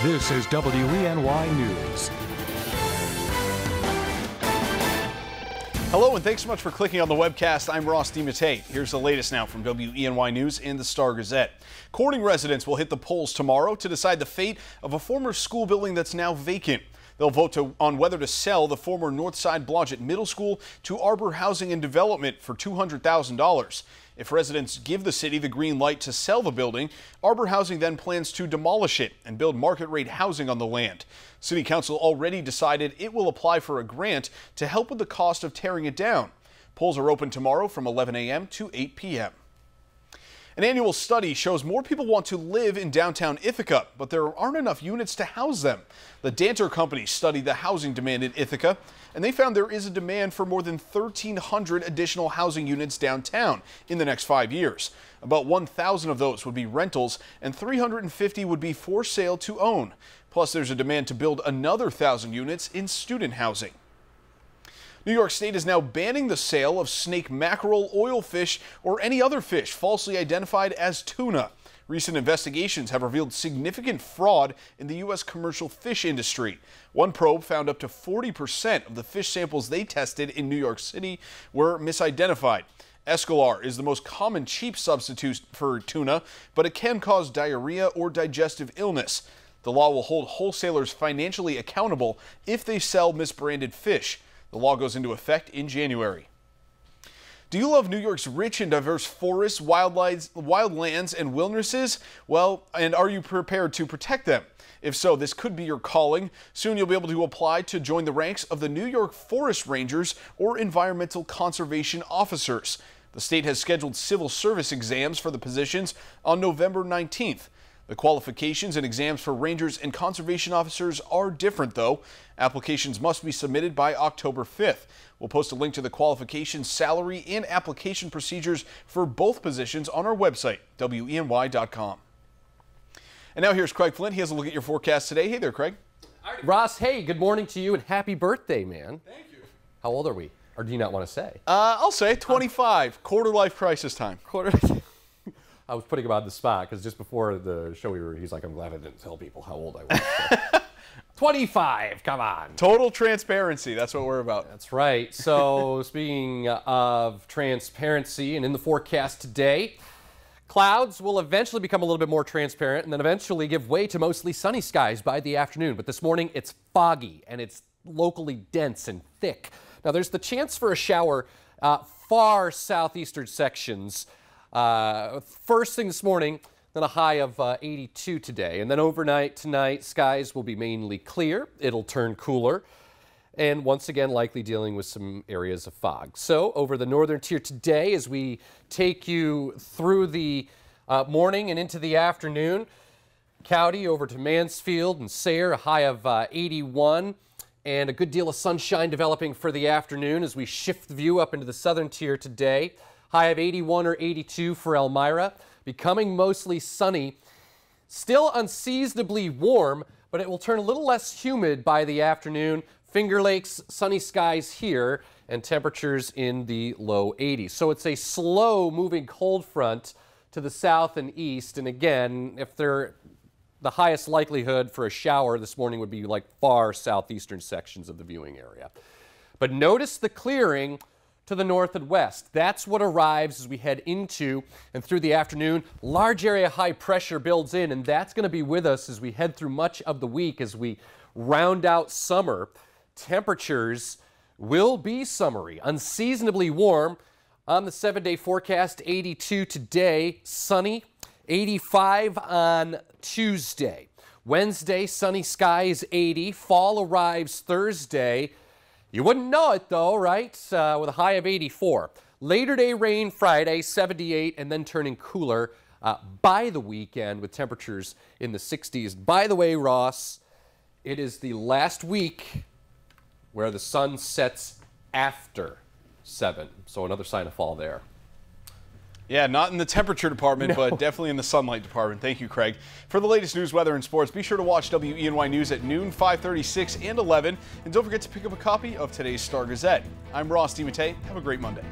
This is WENY News. Hello and thanks so much for clicking on the webcast. I'm Ross DiMattei. Here's the latest now from WENY News and the Star-Gazette. Corning residents will hit the polls tomorrow to decide the fate of a former school building that's now vacant. They'll vote on whether to sell the former Northside Blodgett Middle School to Arbor Housing and Development for $200,000. If residents give the city the green light to sell the building, Arbor Housing then plans to demolish it and build market-rate housing on the land. City Council already decided it will apply for a grant to help with the cost of tearing it down. Polls are open tomorrow from 11 a.m. to 8 p.m. An annual study shows more people want to live in downtown Ithaca, but there aren't enough units to house them. The Danter Company studied the housing demand in Ithaca, and they found there is a demand for more than 1,300 additional housing units downtown in the next 5 years. About 1,000 of those would be rentals, and 350 would be for sale to own. Plus, there's a demand to build another 1,000 units in student housing. New York State is now banning the sale of snake mackerel, oilfish, or any other fish falsely identified as tuna. Recent investigations have revealed significant fraud in the U.S. commercial fish industry. One probe found up to 40% of the fish samples they tested in New York City were misidentified. Escolar is the most common cheap substitute for tuna, but it can cause diarrhea or digestive illness. The law will hold wholesalers financially accountable if they sell misbranded fish. The law goes into effect in January. Do you love New York's rich and diverse forests, wildlands, and wildernesses? Well, and are you prepared to protect them? If so, this could be your calling. Soon you'll be able to apply to join the ranks of the New York Forest Rangers or Environmental Conservation Officers. The state has scheduled civil service exams for the positions on November 19th. The qualifications and exams for rangers and conservation officers are different, though. Applications must be submitted by October 5th. We'll post a link to the qualifications, salary, and application procedures for both positions on our website, WENY.com. And now here's Craig Flint. He has a look at your forecast today. Hey there, Craig. Ross, hey, good morning to you and happy birthday, man. Thank you. How old are we? Or do you not want to say? I'll say 25, quarter life crisis time. I was putting him on the spot because just before the show he's like, I'm glad I didn't tell people how old I was. 25, come on. Total transparency, that's what we're about. That's right. So speaking of transparency, and in the forecast today, clouds will eventually become a little bit more transparent and then eventually give way to mostly sunny skies by the afternoon. But this morning it's foggy and it's locally dense and thick. Now there's the chance for a shower far southeastern sections. First thing this morning, then a high of 82 today. And then overnight tonight, skies will be mainly clear. It'll turn cooler. And once again, likely dealing with some areas of fog. So over the northern tier today, as we take you through the morning and into the afternoon, Cowdy over to Mansfield and Sayre, a high of 81. And a good deal of sunshine developing for the afternoon as we shift the view up into the southern tier today. High of 81 or 82 for Elmira, becoming mostly sunny. Still unseasonably warm, but it will turn a little less humid by the afternoon. Finger Lakes, sunny skies here, and temperatures in the low 80s. So it's a slow moving cold front to the south and east. And again, if the highest likelihood for a shower this morning would be like far southeastern sections of the viewing area. But notice the clearing to the north and west. That's what arrives as we head into and through the afternoon. Large area high pressure builds in, and that's going to be with us as we head through much of the week as we round out summer. Temperatures will be summery, unseasonably warm. On the 7-day forecast, 82 today, sunny, 85 on Tuesday. Wednesday, sunny skies, 80. Fall arrives Thursday. You wouldn't know it though, right? With a high of 84. Later day rain Friday, 78, and then turning cooler by the weekend with temperatures in the 60s. By the way, Ross, it is the last week where the sun sets after 7. So another sign of fall there. Yeah, not in the temperature department, No. but definitely in the sunlight department. Thank you, Craig. For the latest news, weather, and sports, be sure to watch WENY News at noon, 5:30, 6, and 11. And don't forget to pick up a copy of today's Star-Gazette. I'm Ross DiMattei. Have a great Monday.